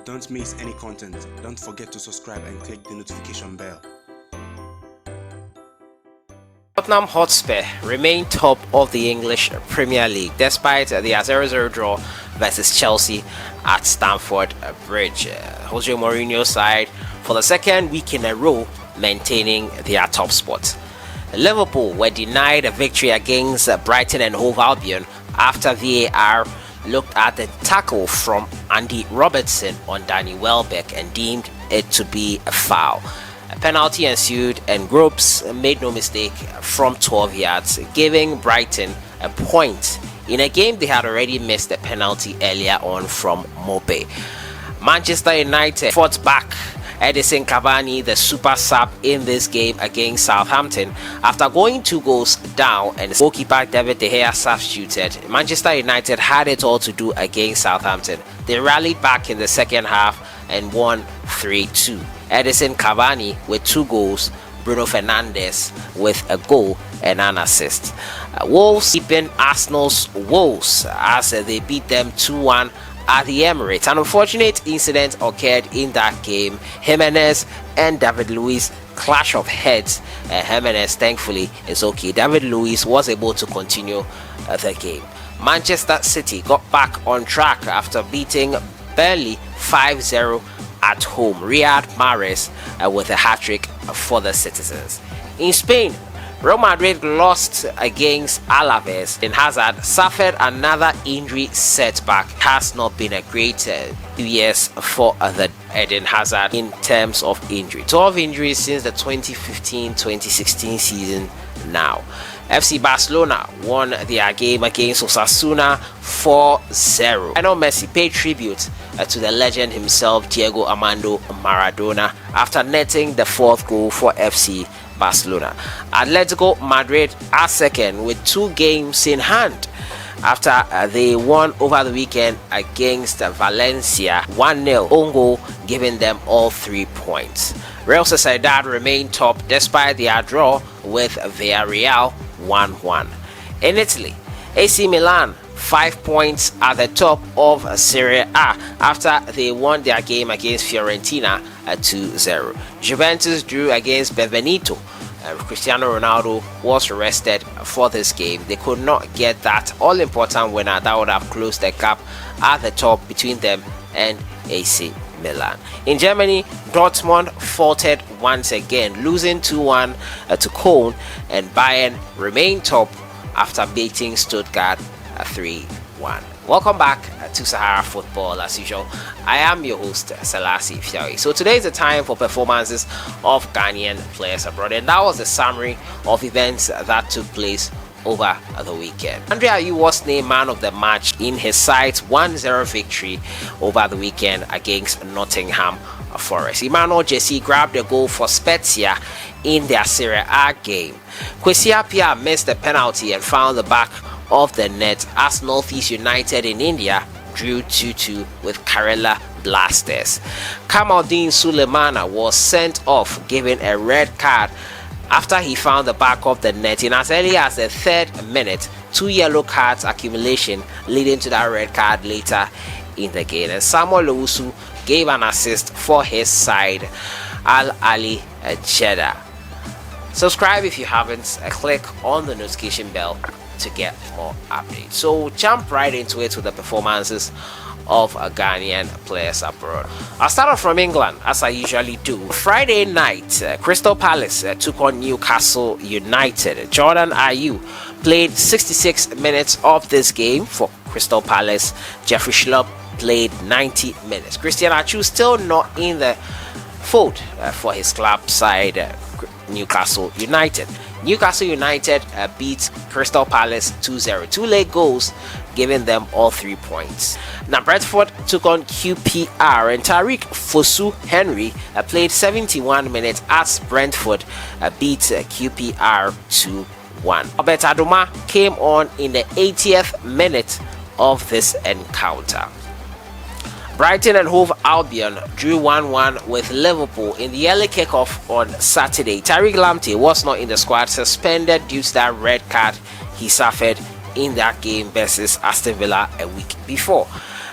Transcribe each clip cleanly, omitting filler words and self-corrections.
Don't miss any content. Don't forget to subscribe and click the notification bell. Tottenham Hotspur remain top of the English Premier League despite their 0-0 draw versus Chelsea at Stamford Bridge. Jose Mourinho's side for the second week in a row maintaining their top spot. Liverpool were denied a victory against Brighton and Hove Albion after VAR looked at the tackle from Andy Robertson on Danny Welbeck and deemed it to be a foul. A penalty ensued and Groves made no mistake from 12 yards, giving Brighton a point in a game they had already missed a penalty earlier on from Motm. Manchester United fought back. Edison Cavani, the super sub in this game against Southampton, after going 2 goals down and goalkeeper David De Gea substituted. Manchester United had it all to do against Southampton. They rallied back in the second half and won 3-2. Edison Cavani with 2 goals, Bruno Fernandes with a goal and an assist. Wolves keeping Arsenal's woes as they beat them 2-1 at the Emirates. An unfortunate incident occurred in that game. Jimenez and David Luiz clash of heads. Jimenez thankfully is okay. David Luiz was able to continue the game. Manchester City got back on track after beating Burnley 5-0 at home. Riyad Mahrez with a hat-trick for the citizens. In Spain, Real Madrid lost against Alaves and Hazard suffered another injury setback. Has not been a great 2 years for the Eden Hazard in terms of injury. 12 injuries since the 2015-2016 season now. FC Barcelona won their game against Osasuna 4-0. Lionel Messi paid tribute to the legend himself, Diego Armando Maradona, after netting the 4th goal for FC Barcelona. Atletico Madrid are second with 2 games in hand after they won over the weekend against Valencia 1-0, own goal giving them all 3 points. Real Sociedad remain top despite their draw with Villarreal 1-1. In Italy, AC Milan 5 points at the top of Serie A after they won their game against Fiorentina at 2-0. Juventus drew against Benevento. Cristiano Ronaldo was arrested for this game. They could not get that all-important winner that would have closed the gap at the top between them and AC Milan. In Germany, Dortmund faltered once again, losing 2-1 to Köln, and Bayern remained top after beating Stuttgart 3-1. Welcome back to Sahara Football as usual. I am your host, Sellssi. So today is the time for performances of Ghanaian players abroad, and that was the summary of events that took place over the weekend. Ayew was named man of the match in his side's 1-0 victory over the weekend against Nottingham Forest. Emmanuel Jesse grabbed a goal for Spezia in their Serie A game. Kwesi Appiah missed a penalty and found the back of the net as Northeast United in India drew 2-2 with Kerala Blasters. Kamal Deen was sent off, given a red card after he found the back of the net in as early as the 3rd minute. 2 yellow cards accumulation leading to that red card later in the game. And Samuel Owusu gave an assist for his side, Al Ali Jeddah. Subscribe if you haven't, click on the notification bell to get more updates. So jump right into it with the performances of Ghanaian players abroad. I'll start off from England as I usually do. Friday night, Crystal Palace took on Newcastle United. Jordan Ayew played 66 minutes of this game for Crystal Palace. Jeffrey Schlupp played 90 minutes. Christian Atsu still not in the fold for his club side, Newcastle United. Newcastle United beat Crystal Palace 2-0. 2 late goals, giving them all 3 points. Now Brentford took on QPR, and Tariq Fosu Henry played 71 minutes as Brentford beat QPR 2-1. Albert Adoma came on in the 80th minute of this encounter. Brighton and Hove Albion drew 1-1 with Liverpool in the early kickoff on Saturday. Tariq Lamptey was not in the squad, suspended due to that red card he suffered in that game versus Aston Villa a week before.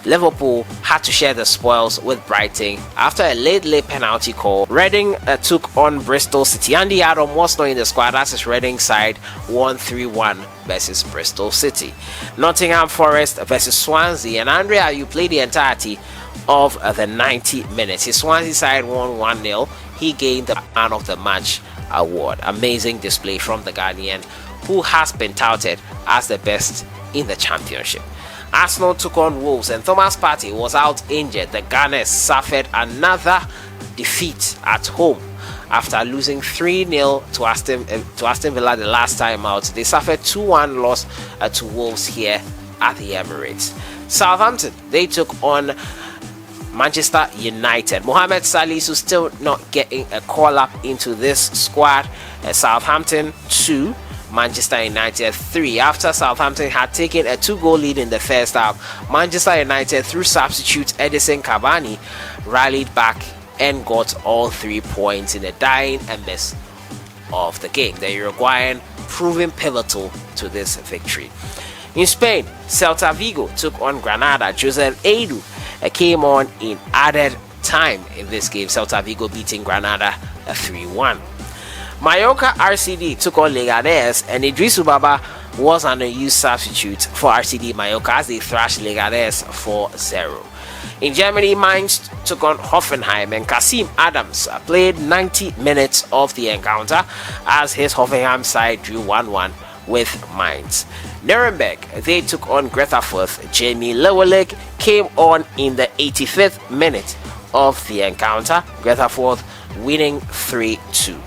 Liverpool had to share the spoils with Brighton after a late penalty call. Reading took on Bristol City. Andy Adam was not in the squad as his Reading side won 3-1 versus Bristol City. Nottingham Forest versus Swansea, and Ayew played the entirety of the 90 minutes. His Swansea side won 1-0. He gained the Man of the Match award. Amazing display from the Guardian, who has been touted as the best in the championship. Arsenal took on Wolves and Thomas Partey was out injured. The Gunners suffered another defeat at home after losing 3-0 to Aston Villa the last time out. They suffered 2-1 loss to Wolves here at the Emirates. Southampton, they took on Manchester United. Mohamed Salisu still not getting a call up into this squad. Southampton 2, Manchester United 3. After Southampton had taken a 2-goal lead in the first half, Manchester United, through substitute Edison Cavani, rallied back and got all 3 points in the dying embers of the game. The Uruguayan proving pivotal to this victory. In Spain, Celta Vigo took on Granada. Joseph Ayew came on in added time in this game. Celta Vigo beating Granada 3-1. Mallorca RCD took on Leganés, and Idrisu Baba was an unused substitute for RCD Mallorca as they thrashed Leganés 4-0. In Germany, Mainz took on Hoffenheim, and Kasim Adams played 90 minutes of the encounter as his Hoffenheim side drew 1-1 with Mainz. Nuremberg, they took on Greuther Fürth. Jamie Lewellig came on in the 85th minute of the encounter, Greuther Fürth winning 3-2.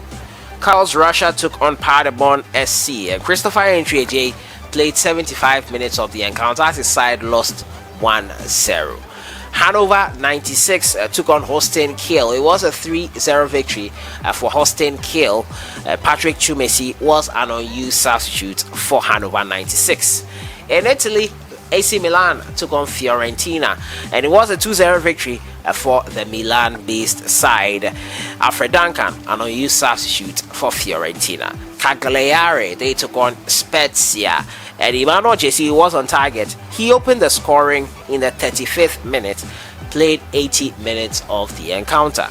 Carlos Russia took on Paderborn SC, and Christopher Entreje played 75 minutes of the encounter as his side lost 1-0. Hanover 96 took on Holstein Kiel. It was a 3-0 victory for Holstein Kiel. Patrick Chumesi was an unused substitute for Hanover 96. In Italy, AC Milan took on Fiorentina, and it was a 2-0 victory for the Milan-based side. Alfred Duncan, an unused substitute for Fiorentina. Cagliari, they took on Spezia, and Emmanuel Jesse was on target. He opened the scoring in the 35th minute, played 80 minutes of the encounter.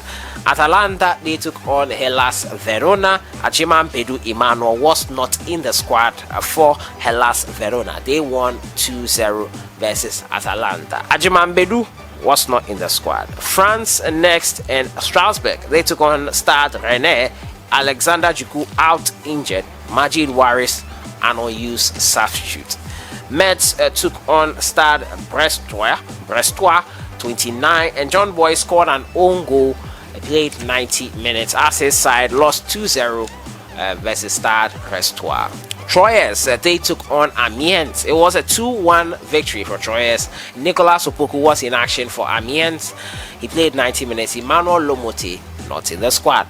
Atalanta, they took on Hellas Verona. Ajiman Bedu Emmanuel was not in the squad for Hellas Verona. They won 2-0 versus Atalanta. Ajiman Bedu was not in the squad. France next, and Strasbourg, they took on Stade Rennais. Alexander Djiku out injured. Majid Waris, an unused substitute. Metz took on Stade Brestois 29, and John Boy scored an own goal. Played 90 minutes as his side lost 2-0 versus Stade Brestois. Troyes, they took on Amiens. It was a 2-1 victory for Troyes. Nicolas Opoku was in action for Amiens. He played 90 minutes. Emmanuel Lomote not in the squad.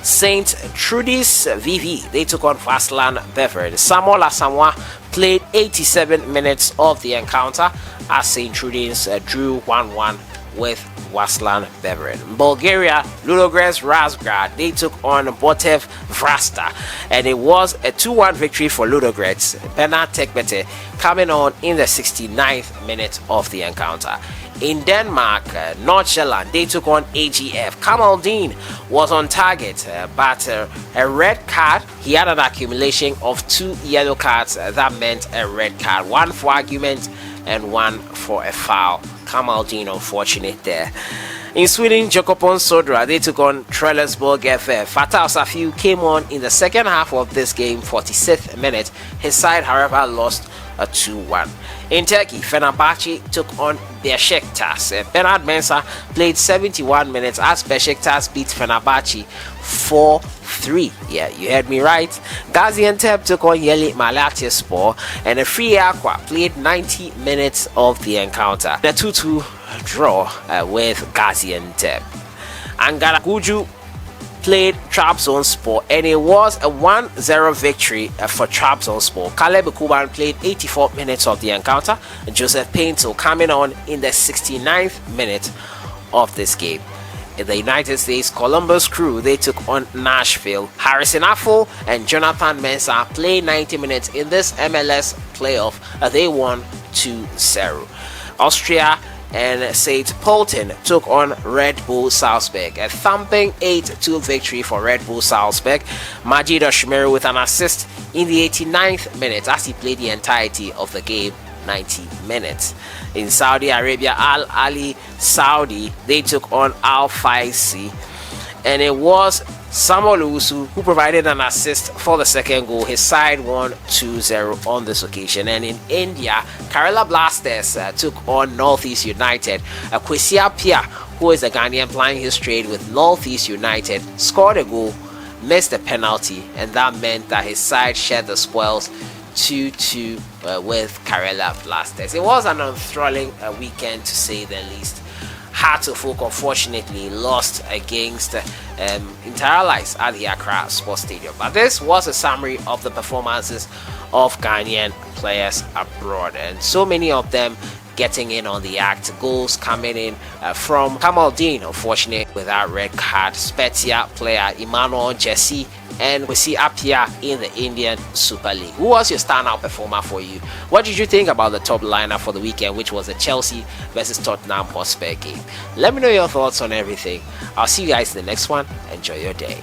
Saint Trudy's VV, they took on Vaslan Beveren. Samuel Asamoah played 87 minutes of the encounter as Saint Trudy's drew 1-1 with Vaslan Beveren. Bulgaria, Ludogorets Razgrad, they took on Botev Vrasta, and it was a 2-1 victory for Ludogorets. Bernard Tekbete coming on in the 69th minute of the encounter. In Denmark, North Zealand, they took on AGF. Kamal Deen was on target, but a red card. He had an accumulation of 2 yellow cards. That meant a red card, 1 for argument and 1 for a foul. Kamal Deen unfortunate there. In Sweden, Jokopon Sodra, they took on Trelleborg FF. Fatah Safiu came on in the second half of this game, 46th minute. His side, however, lost a 2-1. In Turkey, Fenerbahce took on Beşiktaş. Bernard Mensah played 71 minutes as Beşiktaş beat Fenerbahce 4-3. Yeah, you heard me right. Gaziantep took on Yeli Malatyaspor, and Free Aqua played 90 minutes of the encounter. The 2-2 draw with Gaziantep. Angara Guju played Trabzonspor, and it was a 1-0 victory for Trabzonspor. Caleb Kuban played 84 minutes of the encounter, and Joseph Painto coming on in the 69th minute of this game. In the United States, Columbus Crew, they took on Nashville. Harrison Affle and Jonathan Mensah played 90 minutes in this MLS playoff. They won 2-0. Austria, and St. Polten took on Red Bull Salzburg. A thumping 8-2 victory for Red Bull Salzburg. Majid Oshmeru with an assist in the 89th minute as he played the entirety of the game, 90 minutes. In Saudi Arabia, Al Ali Saudi, they took on Al Faisi, and it was Samuel Owusu who provided an assist for the second goal. His side won 2-0 on this occasion. And in India, Kerala Blasters took on Northeast United. Kwesi Appiah, who is a Ghanaian plying his trade with Northeast United, scored a goal, missed a penalty, and that meant that his side shared the spoils 2-2 with Kerala Blasters. It was an enthralling weekend, to say the least. Hearts of Oak unfortunately lost against Interallies at the Accra Sports Stadium. But this was a summary of the performances of Ghanaian players abroad, and so many of them getting in on the act. Goals coming in from Kamal Deen, unfortunate with that red card. Spezia player EMMANUEL and Kwesi Appiah in the Indian Super League. Who was your standout performer for you? What did you think about the top lineup for the weekend, which was the Chelsea versus Tottenham Hotspur game? Let me know your thoughts on everything. I'll see you guys in the next one. Enjoy your day.